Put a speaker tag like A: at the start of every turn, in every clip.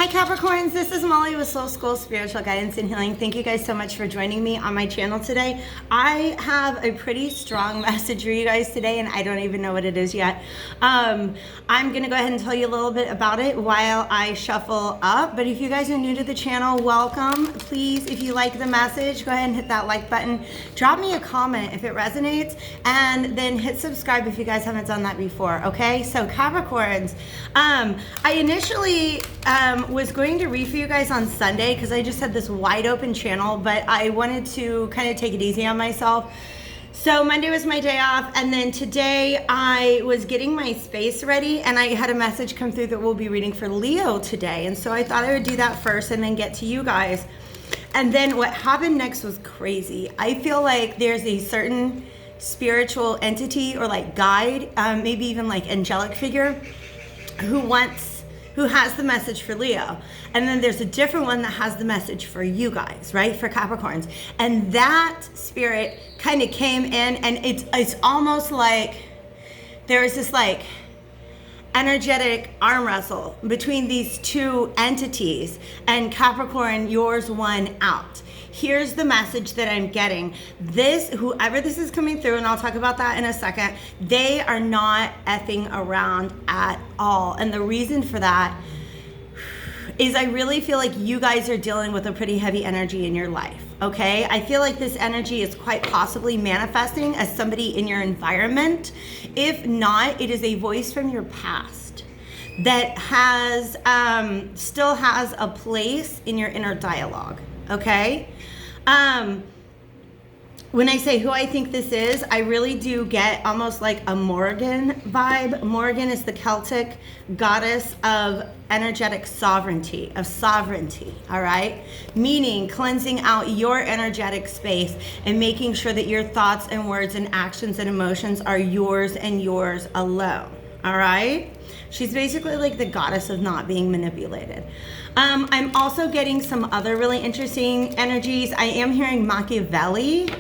A: Hi Capricorns, this is Molly with Soul School Spiritual Guidance and Healing. Thank you guys so much for joining me on my channel today. I have a pretty strong message for you guys today and I don't even know what it is yet. I'm gonna go ahead and tell you a little bit about it while I shuffle up. But if you guys are new to the channel, welcome. Please, if you like the message, go ahead and hit that like button. Drop me a comment if it resonates, and then hit subscribe if you guys haven't done that before, okay? So Capricorns, I initially was going to read for you guys on Sunday because I just had this wide open channel, but I wanted to kind of take it easy on myself. So Monday was my day off, and then today I was getting my space ready and I had a message come through that we'll be reading for Leo today. And so I thought I would do that first and then get to you guys. And then what happened next was crazy. I feel like there's a certain spiritual entity or like guide, maybe even like angelic figure who has the message for Leo. And then there's a different one that has the message for you guys, right? For Capricorns. And that spirit kind of came in, and it's almost like there's this like energetic arm wrestle between these two entities, and Capricorn, yours won out. Here's the message that I'm getting. Whoever this is coming through, and I'll talk about that in a second, they are not effing around at all. And the reason for that is I really feel like you guys are dealing with a pretty heavy energy in your life, okay? I feel like this energy is quite possibly manifesting as somebody in your environment. If not, it is a voice from your past that still has a place in your inner dialogue, okay? When I say who I think this is, I really do get almost like a Morgan vibe. Morgan is the Celtic goddess of energetic sovereignty, all right? Meaning cleansing out your energetic space and making sure that your thoughts and words and actions and emotions are yours and yours alone, all right? She's basically like the goddess of not being manipulated. I'm also getting some other really interesting energies. I am hearing Machiavelli.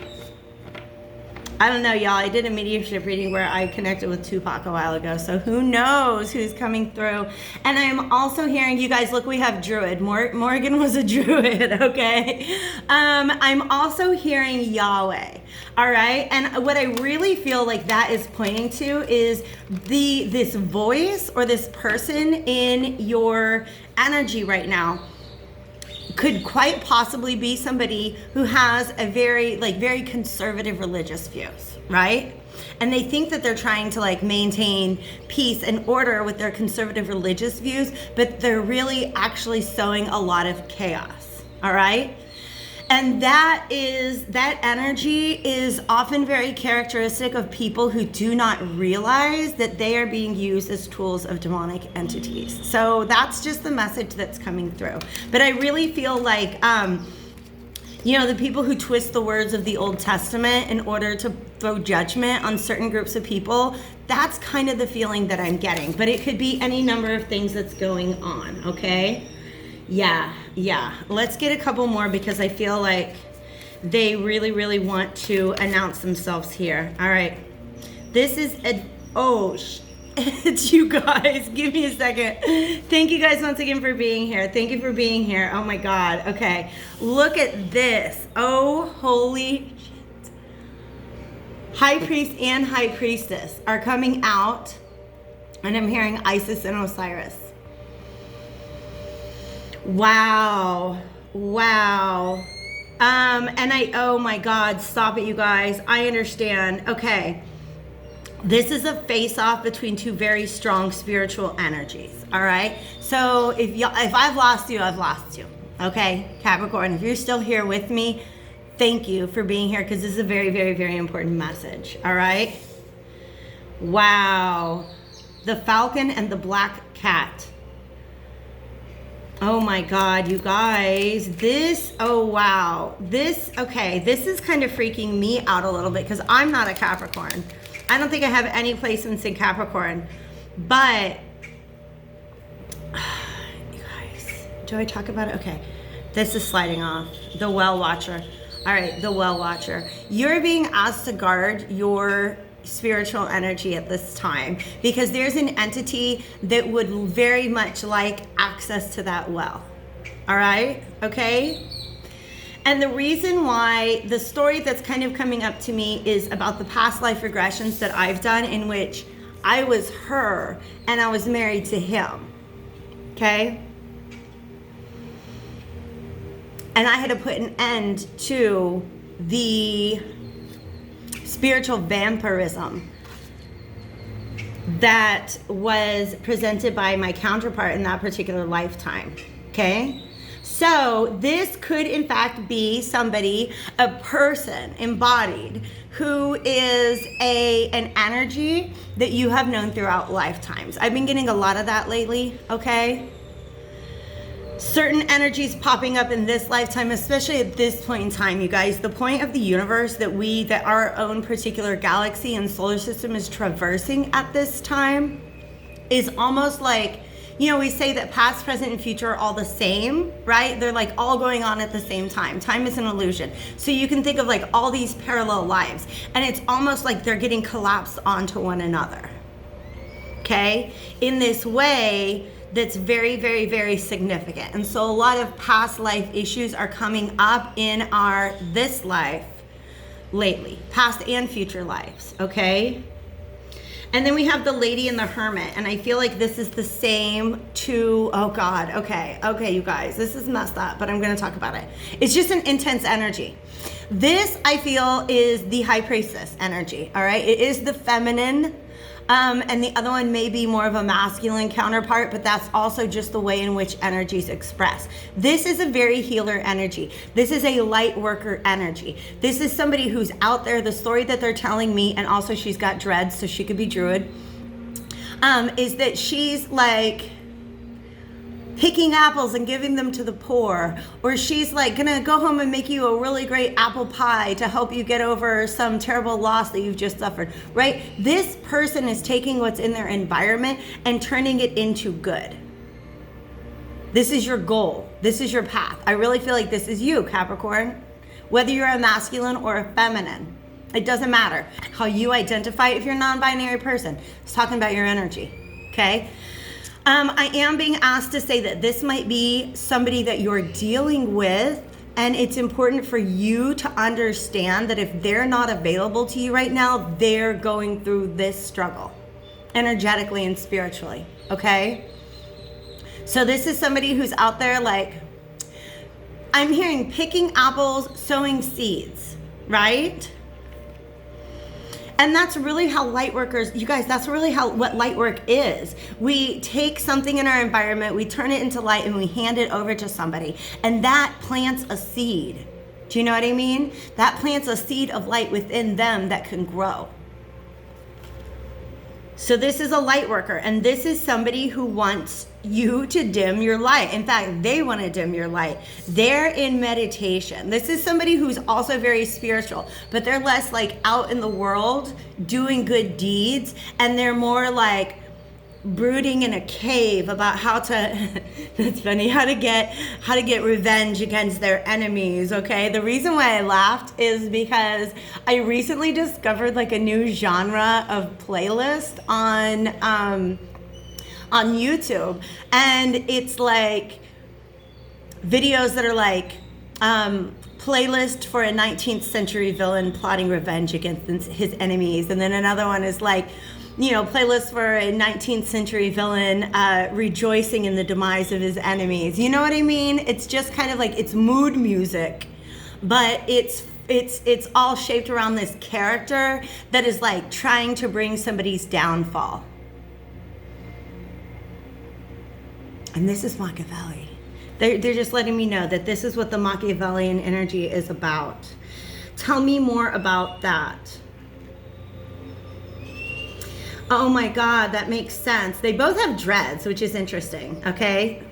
A: I don't know, y'all. I did a mediumship reading where I connected with Tupac a while ago, so who knows who's coming through. And I'm also hearing, you guys, look, we have Druid. Morgan was a Druid, okay? I'm also hearing Yahweh, all right? And what I really feel like that is pointing to is this voice or this person in your energy right now could quite possibly be somebody who has a very conservative religious views, right? And they think that they're trying to like maintain peace and order with their conservative religious views, but they're really actually sowing a lot of chaos, all right? And that energy is often very characteristic of people who do not realize that they are being used as tools of demonic entities. So that's just the message that's coming through. But I really feel like, the people who twist the words of the Old Testament in order to throw judgment on certain groups of people, that's kind of the feeling that I'm getting. But it could be any number of things that's going on, okay? Yeah. Let's get a couple more because I feel like they really want to announce themselves here. All right. This is it's you guys. Give me a second. Thank you guys once again for being here. Thank you for being here. Oh my God. Okay. Look at this. Oh, holy shit. High Priest and High Priestess are coming out, and I'm hearing Isis and Osiris. Wow. Oh my God, stop it, you guys. I understand. Okay. This is a face-off between two very strong spiritual energies, all right? So if I've lost you, I've lost you, okay? Capricorn, if you're still here with me, thank you for being here because this is a very important message, all right? Wow. The Falcon and the Black Cat. Oh my God, you guys, oh wow. This is kind of freaking me out a little bit because I'm not a Capricorn. I don't think I have any placements in Capricorn, but you guys, do I talk about it? Okay, this is sliding off. The Well Watcher. All right, the Well Watcher. You're being asked to guard your spiritual energy at this time, because there's an entity that would very much like access to that well. All right? Okay? And the reason why the story that's kind of coming up to me is about the past life regressions that I've done, in which I was her and I was married to him. Okay? And I had to put an end to the spiritual vampirism that was presented by my counterpart in that particular lifetime. Okay? So this could in fact be somebody, a person embodied, who is an energy that you have known throughout lifetimes. I've been getting a lot of that lately, okay? Certain energies popping up in this lifetime, especially at this point in time, you guys. The point of the universe that our own particular galaxy and solar system is traversing at this time is almost like, you know, we say that past, present, and future are all the same, right? They're like all going on at the same time. Time is an illusion. So you can think of like all these parallel lives, and it's almost like they're getting collapsed onto one another, okay? In this way that's very, very, very significant. And so a lot of past life issues are coming up in this life lately, past and future lives, okay? And then we have the Lady and the Hermit, and I feel like this is the same to, oh God, okay, you guys, this is messed up, but I'm gonna talk about it. It's just an intense energy. This, I feel, is the High Priestess energy, all right? It is the feminine, and the other one may be more of a masculine counterpart, but that's also just the way in which energies express. This is a very healer energy. This is a light worker energy. This is somebody who's out there. The story that they're telling me, and also she's got dreads, so she could be Druid, is that she's like picking apples and giving them to the poor, or she's like gonna go home and make you a really great apple pie to help you get over some terrible loss that you've just suffered, right? This person is taking what's in their environment and turning it into good. This is your goal. This is your path. I really feel like this is you, Capricorn. Whether you're a masculine or a feminine, it doesn't matter how you identify. If you're a non-binary person, it's talking about your energy, okay? I am being asked to say that this might be somebody that you're dealing with, and it's important for you to understand that if they're not available to you right now, they're going through this struggle, energetically and spiritually, okay? So this is somebody who's out there like, I'm hearing picking apples, sowing seeds, right? And that's really how light workers, you guys, that's really what light work is. We take something in our environment, we turn it into light, and we hand it over to somebody. And that plants a seed. Do you know what I mean? That plants a seed of light within them that can grow. So this is a light worker, and this is somebody who wants you to dim your light. In fact, they want to dim your light. They're in meditation. This is somebody who's also very spiritual, but they're less like out in the world doing good deeds, and they're more like brooding in a cave about how to that's funny, how to get revenge against their enemies, okay? The reason why I laughed is because I recently discovered like a new genre of playlist on YouTube, and it's like videos that are like playlist for a 19th century villain plotting revenge against his enemies, and then another one is like, you know, playlist for a 19th century villain rejoicing in the demise of his enemies. You know what I mean? It's just kind of like, it's mood music, but it's all shaped around this character that is like trying to bring somebody's downfall. And this is Machiavelli. They're just letting me know that this is what the Machiavellian energy is about. Tell me more about that. Oh my God, that makes sense. They both have dreads, which is interesting, okay?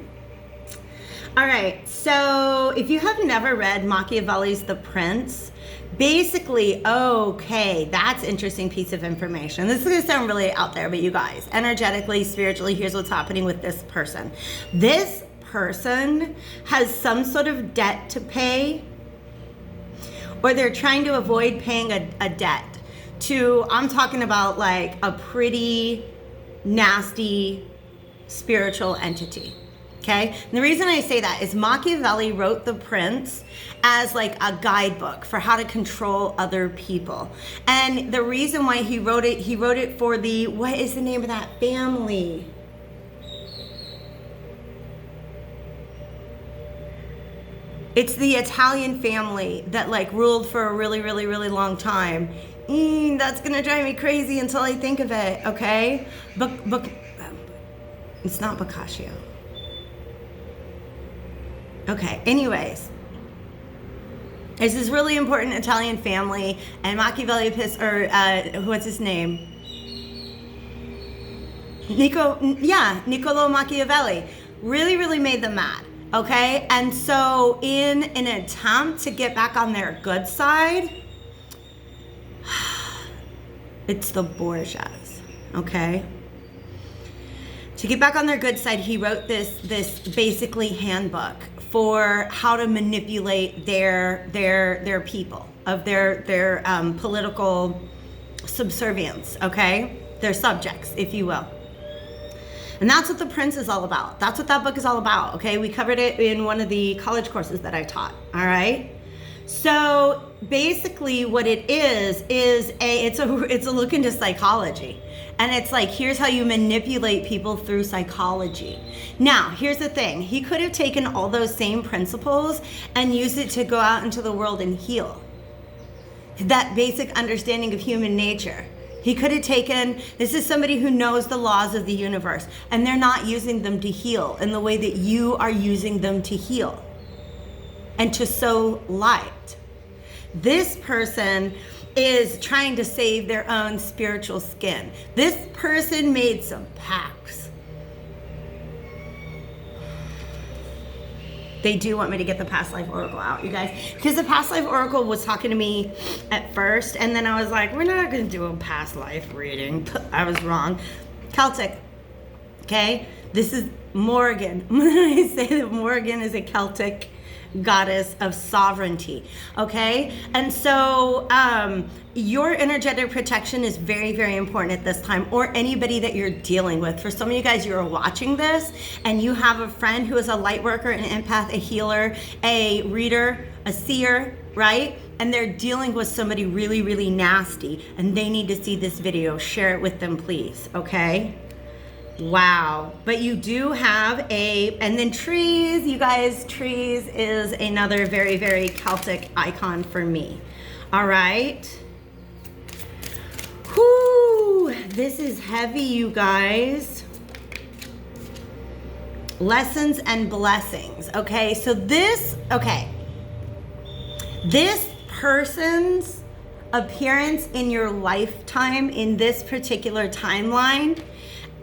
A: All right, so if you have never read Machiavelli's The Prince, basically, okay, that's interesting piece of information. This is gonna sound really out there, but you guys, energetically, spiritually, here's what's happening with this person. This person has some sort of debt to pay, or they're trying to avoid paying a debt to, I'm talking about like a pretty nasty spiritual entity. Okay? And the reason I say that is Machiavelli wrote The Prince as like a guidebook for how to control other people. And the reason why he wrote it for the, what is the name of that family? It's the Italian family that like ruled for a really, really, really long time. That's gonna drive me crazy until I think of it, okay? It's not Boccaccio. Okay, anyways. It's this really important Italian family, and Machiavelli, what's his name? Niccolo Machiavelli really, really made them mad. Okay, and so in an attempt to get back on their good side, it's the Borgias, okay? To get back on their good side, he wrote this basically handbook for how to manipulate their people, of their political subservience, okay? Their subjects, if you will. And that's what The Prince is all about. That's what that book is all about, okay? We covered it in one of the college courses that I taught, all right? So basically what it is it's a look into psychology. And it's like, here's how you manipulate people through psychology. Now, here's the thing. He could have taken all those same principles and used it to go out into the world and heal. That basic understanding of human nature. He could have taken, this is somebody who knows the laws of the universe, and they're not using them to heal in the way that you are using them to heal and to sow light. This person is trying to save their own spiritual skin. This person made some pacts. They do want me to get the past life oracle out, you guys, because the past life oracle was talking to me at first, and then I was like, we're not going to do a past life reading. I was wrong. Celtic, okay? This is Morgan. I say that Morgan is a Celtic goddess of sovereignty, okay? And so your energetic protection is very, very important at this time, or anybody that you're dealing with. For some of you guys, you're watching this and you have a friend who is a light worker, an empath, a healer, a reader, a seer, right? And they're dealing with somebody really, really nasty, and they need to see this video. Share it with them, please, okay? Wow. But you do have and then trees, you guys, trees is another very, very Celtic icon for me. All right. Whoo, this is heavy, you guys. Lessons and blessings. Okay, so this person's appearance in your lifetime in this particular timeline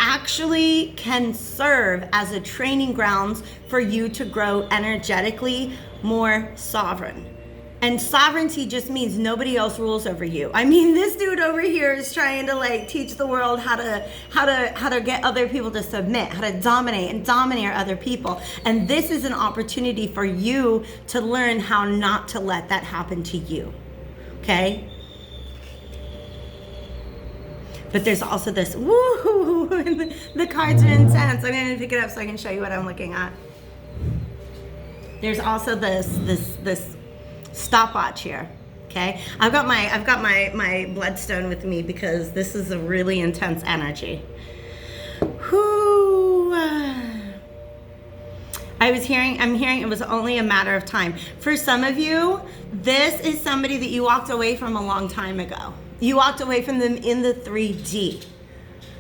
A: actually can serve as a training grounds for you to grow energetically more sovereign. And sovereignty just means nobody else rules over you. I mean, this dude over here is trying to like teach the world how to get other people to submit, how to dominate and domineer other people. And this is an opportunity for you to learn how not to let that happen to you. Okay? But there's also this, woo, the cards are intense. I'm gonna pick it up so I can show you what I'm looking at. There's also this stopwatch here, okay? I've got my bloodstone with me because this is a really intense energy. Whoo. I'm hearing it was only a matter of time. For some of you, this is somebody that you walked away from a long time ago. You walked away from them in the 3D,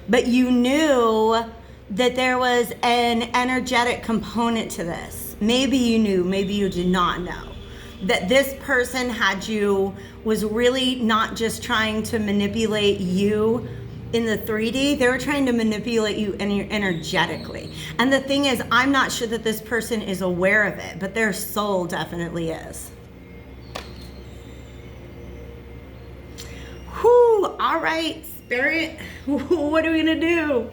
A: but you knew that there was an energetic component to this. Maybe you knew, maybe you did not know, that this person was really not just trying to manipulate you in the 3D, they were trying to manipulate you energetically. And the thing is, I'm not sure that this person is aware of it, but their soul definitely is. Whew, all right, Spirit, what are we gonna do?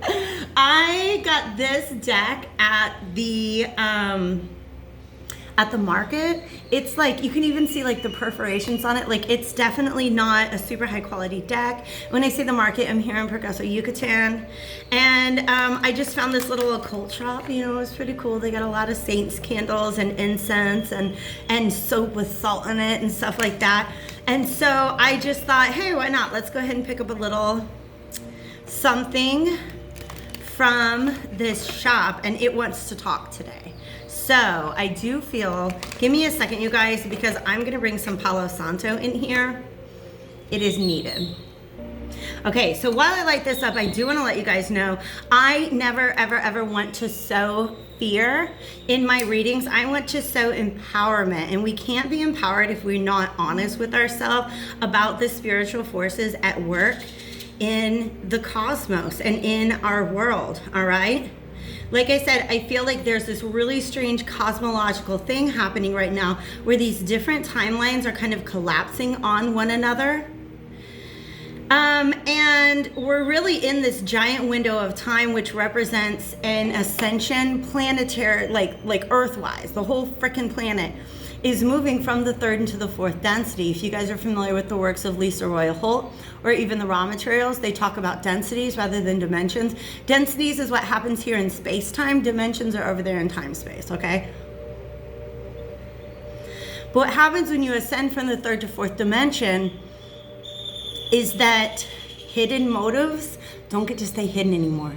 A: I got this deck at the at the market, it's like, you can even see like the perforations on it. Like, it's definitely not a super high quality deck. When I say the market, I'm here in Progreso, Yucatan. And I just found this little occult shop, you know, it was pretty cool. They got a lot of saints candles and incense and soap with salt in it and stuff like that. And so I just thought, hey, why not? Let's go ahead and pick up a little something from this shop, and it wants to talk today. So I do feel, give me a second, you guys, because I'm gonna bring some Palo Santo in here. It is needed. Okay, so while I light this up, I do want to let you guys know, I never, ever, ever want to sow fear in my readings. I want to sow empowerment, and we can't be empowered if we're not honest with ourselves about the spiritual forces at work in the cosmos and in our world, all right? Like I said, I feel like there's this really strange cosmological thing happening right now where these different timelines are kind of collapsing on one another. And we're really in this giant window of time, which represents an ascension planetary, like Earth-wise. The whole freaking planet is moving from the third into the fourth density. If you guys are familiar with the works of Lisa Royal Holt, or even the raw materials, they talk about densities rather than dimensions. Densities is what happens here in space-time. Dimensions are over there in time-space, okay? But what happens when you ascend from the third to fourth dimension is that hidden motives don't get to stay hidden anymore.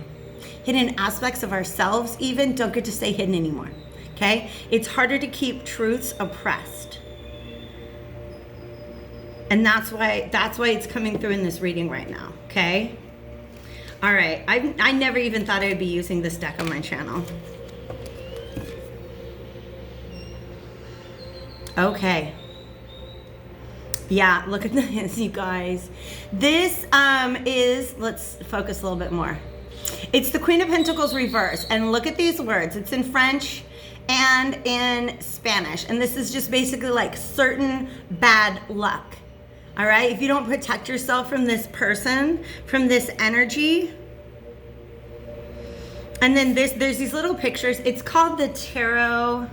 A: Hidden aspects of ourselves even don't get to stay hidden anymore, okay? It's harder to keep truths oppressed. And that's why it's coming through in this reading right now, okay? All right, I never even thought I would be using this deck on my channel. Okay. Yeah, look at this, you guys. This is, let's focus a little bit more. It's the Queen of Pentacles reverse, and look at these words. It's in French and in Spanish, and this is just basically like certain bad luck. All right, if you don't protect yourself from this person, from this energy. And then there's these little pictures. It's called the Tarot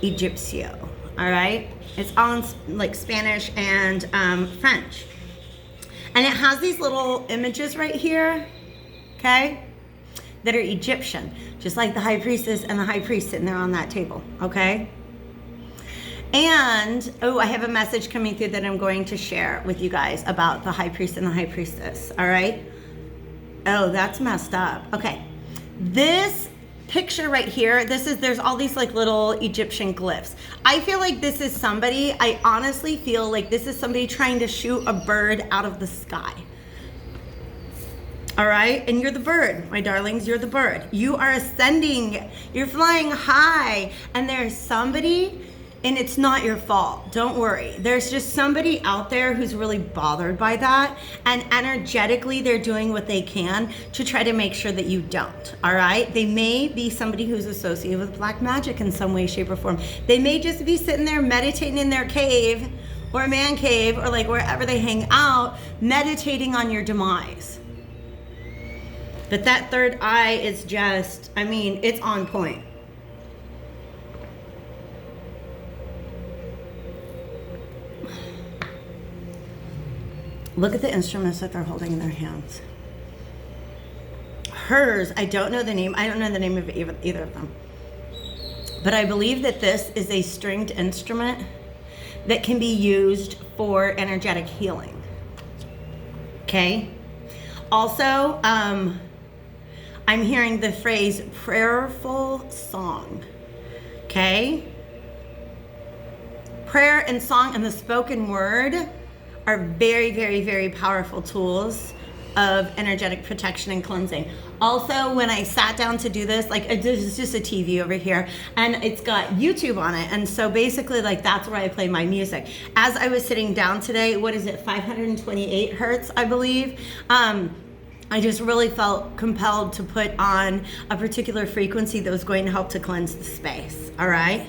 A: Egipcio, all right? It's all in like Spanish and French. And it has these little images right here, okay, that are Egyptian, just like the high priestess and the high priest sitting there on that table, okay? And, oh, I have a message coming through that I'm going to share with you guys about the high priest and the high priestess, all right? Oh, that's messed up. Okay, this picture right here, there's all these like little Egyptian glyphs. I feel like this is somebody, I honestly feel like this is somebody trying to shoot a bird out of the sky. All right, and you're the bird, my darlings, you're the bird. You are ascending, you're flying high, and there's somebody, and it's not your fault, don't worry. There's just somebody out there who's really bothered by that, and energetically they're doing what they can to try to make sure that you don't, all right? They may be somebody who's associated with black magic in some way, shape, or form. They may just be sitting there meditating in their cave, or man cave, or like wherever they hang out, meditating on your demise. But that third eye is just, I mean, it's on point. Look at the instruments that they're holding in their hands. Hers, I don't know the name. I don't know the name of either of them. But I believe that this is a stringed instrument that can be used for energetic healing. Okay? Also, I'm hearing the phrase prayerful song. Okay? Prayer and song and the spoken word are very, very, very powerful tools of energetic protection and cleansing. Also, when I sat down to do this, like there's just a TV over here and it's got YouTube on it. And so basically like that's where I play my music. As I was sitting down today, what is it, 528 hertz, I believe. I just really felt compelled to put on a particular frequency that was going to help to cleanse the space, all right?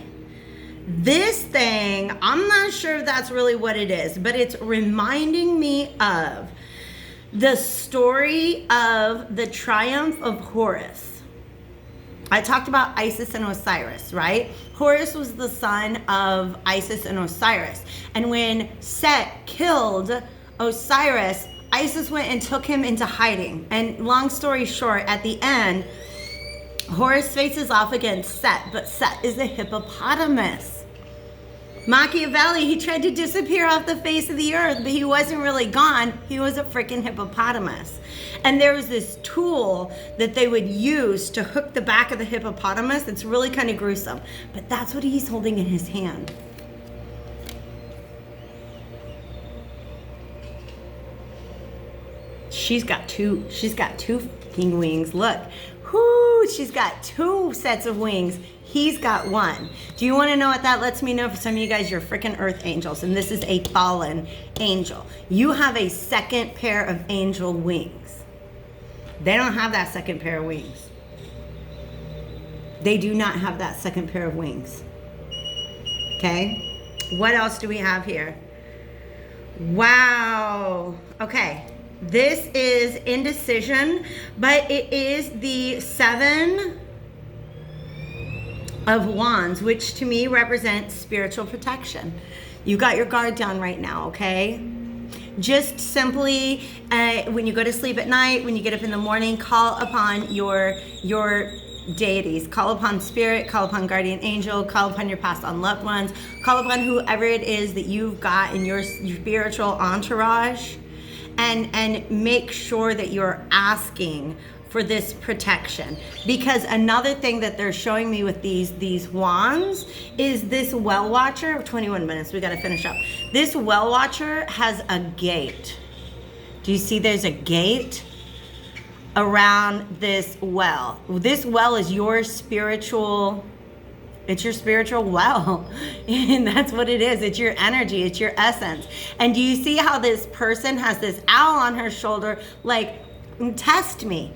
A: This thing, I'm not sure if that's really what it is, but it's reminding me of the story of the triumph of Horus. I talked about Isis and Osiris, right? Horus was the son of Isis and Osiris. And when Set killed Osiris, Isis went and took him into hiding. And long story short, at the end, Horus faces off against Set, but Set is a hippopotamus. Machiavelli, he tried to disappear off the face of the earth, but he wasn't really gone. He was a freaking hippopotamus. And there was this tool that they would use to hook the back of the hippopotamus. It's really kind of gruesome, but that's what he's holding in his hand. She's got two fucking wings. Look, whoo, she's got 2 sets of wings. He's got 1. Do you want to know what that lets me know? For some of you guys, you're freaking earth angels, and this is a fallen angel. You have a second pair of angel wings. They don't have that second pair of wings. They do not have that second pair of wings. Okay? What else do we have here? Wow. Okay. This is indecision, but it is the 7 of Wands, which to me represents spiritual protection. You got your guard down right now, okay? Just simply, when you go to sleep at night, when you get up in the morning, call upon your deities. Call upon spirit, call upon guardian angel, call upon your passed on loved ones, call upon whoever it is that you've got in your spiritual entourage, and make sure that you're asking for this protection. Because another thing that they're showing me with these wands is this well watcher. 21 minutes, we got to finish up. This well watcher has a gate. Do you see there's a gate around this well? This well is your spiritual, it's your spiritual well. And that's what it is. It's your energy, it's your essence. And do you see how this person has this owl on her shoulder, like, test me,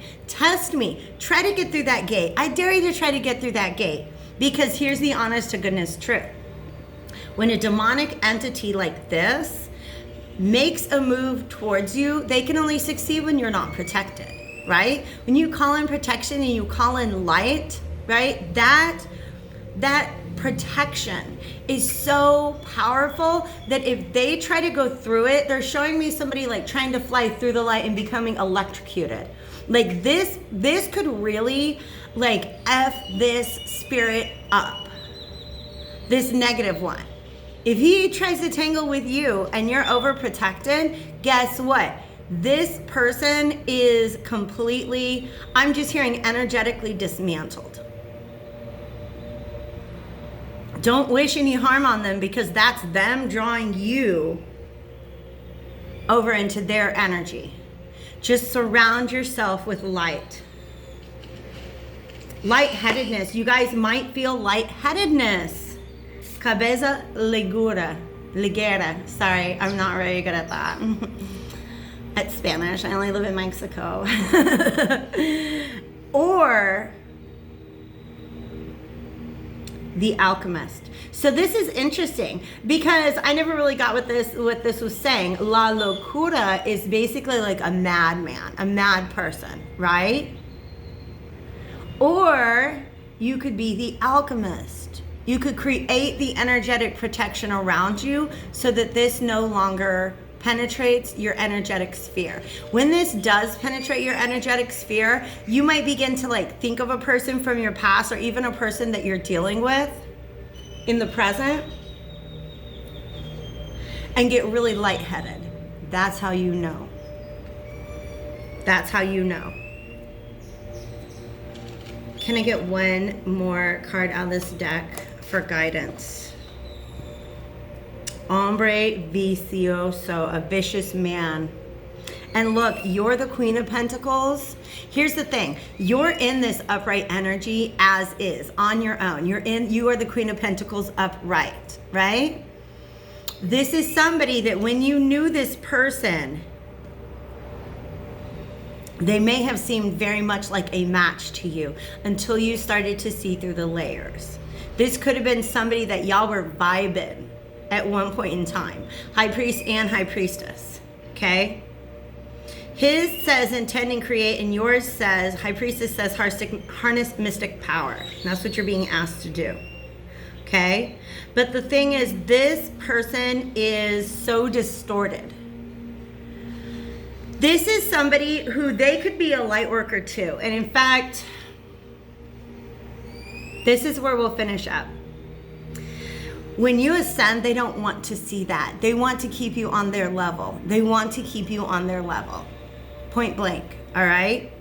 A: try to get through that gate. I dare you to try to get through that gate, because here's the honest to goodness truth. When a demonic entity like this makes a move towards you, they can only succeed when you're not protected, right? When you call in protection and you call in light, right? That protection is so powerful that if they try to go through it, they're showing me somebody like trying to fly through the light and becoming electrocuted. Like this could really like F this spirit up, this negative one. If he tries to tangle with you and you're overprotected, guess what? This person is completely, I'm just hearing, energetically dismantled. Don't wish any harm on them, because that's them drawing you over into their energy. Just surround yourself with light. Lightheadedness. You guys might feel lightheadedness. Cabeza ligera. Sorry, I'm not very good at that. It's Spanish. I only live in Mexico. Or the alchemist. So this is interesting, because I never really got what this was saying. La locura is basically like a madman, a mad person, right? Or you could be the alchemist. You could create the energetic protection around you so that this no longer penetrates your energetic sphere. When this does penetrate your energetic sphere, you might begin to like think of a person from your past, or even a person that you're dealing with in the present, and get really lightheaded. That's how you know. That's how you know. Can I get one more card out of this deck for guidance? Hombre vicioso, a vicious man. And look, you're the Queen of Pentacles. Here's the thing. You're in this upright energy as is, on your own. You are the Queen of Pentacles upright, right? This is somebody that when you knew this person, they may have seemed very much like a match to you until you started to see through the layers. This could have been somebody that y'all were vibing at one point in time. High priest and high priestess, okay? His says intend and create, and yours says, High Priestess says harness mystic power. And that's what you're being asked to do. Okay? But the thing is, this person is so distorted. This is somebody who they could be a light worker too. And in fact, this is where we'll finish up. When you ascend, they don't want to see that. They want to keep you on their level. They want to keep you on their level. Point blank, all right?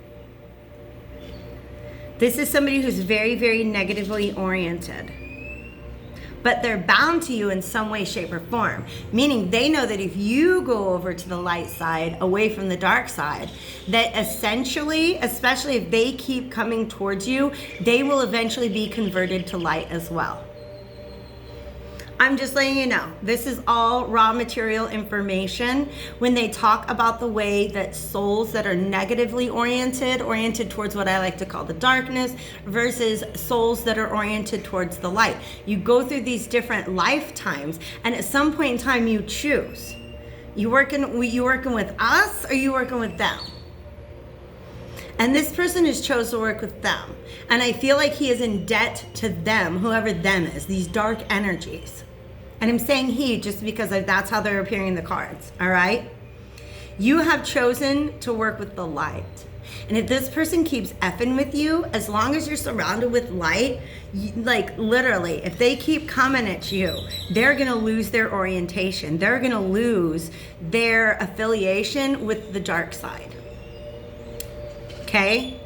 A: This is somebody who's very, very negatively oriented. But they're bound to you in some way, shape, or form. Meaning they know that if you go over to the light side, away from the dark side, that essentially, especially if they keep coming towards you, they will eventually be converted to light as well. I'm just letting you know, this is all raw material information. When they talk about the way that souls that are negatively oriented towards what I like to call the darkness, versus souls that are oriented towards the light. You go through these different lifetimes, and at some point in time you choose. You working with us, or you working with them? And this person has chosen to work with them. And I feel like he is in debt to them, whoever them is, these dark energies. And I'm saying he just because that's how they're appearing in the cards, all right? You have chosen to work with the light. And if this person keeps effing with you, as long as you're surrounded with light, like literally, if they keep coming at you, they're gonna lose their orientation. They're gonna lose their affiliation with the dark side. Okay?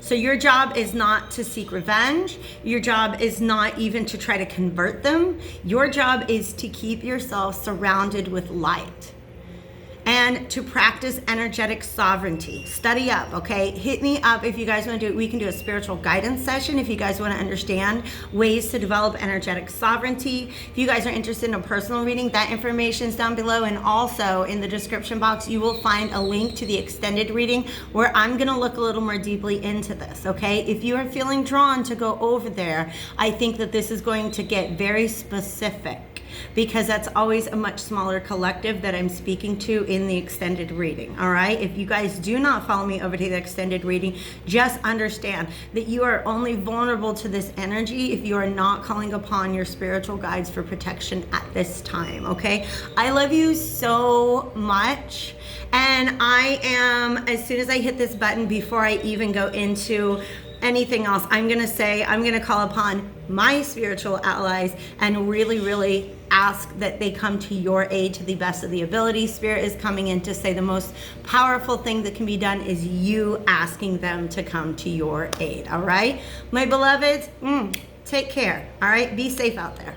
A: So your job is not to seek revenge. Your job is not even to try to convert them. Your job is to keep yourself surrounded with light and to practice energetic sovereignty. Study up, okay? Hit me up if you guys want to do it. We can do a spiritual guidance session if you guys want to understand ways to develop energetic sovereignty. If you guys are interested in a personal reading, that information is down below. And also in the description box, you will find a link to the extended reading where I'm going to look a little more deeply into this, okay? If you are feeling drawn to go over there, I think that this is going to get very specific, because that's always a much smaller collective that I'm speaking to in the extended reading, all right? If you guys do not follow me over to the extended reading, just understand that you are only vulnerable to this energy if you are not calling upon your spiritual guides for protection at this time, okay? I love you so much. And I am, as soon as I hit this button, before I even go into anything else, I'm gonna call upon my spiritual allies and really ask that they come to your aid to the best of the ability. Spirit is coming in to say the most powerful thing that can be done is you asking them to come to your aid, all right? My beloveds, take care, all right? Be safe out there.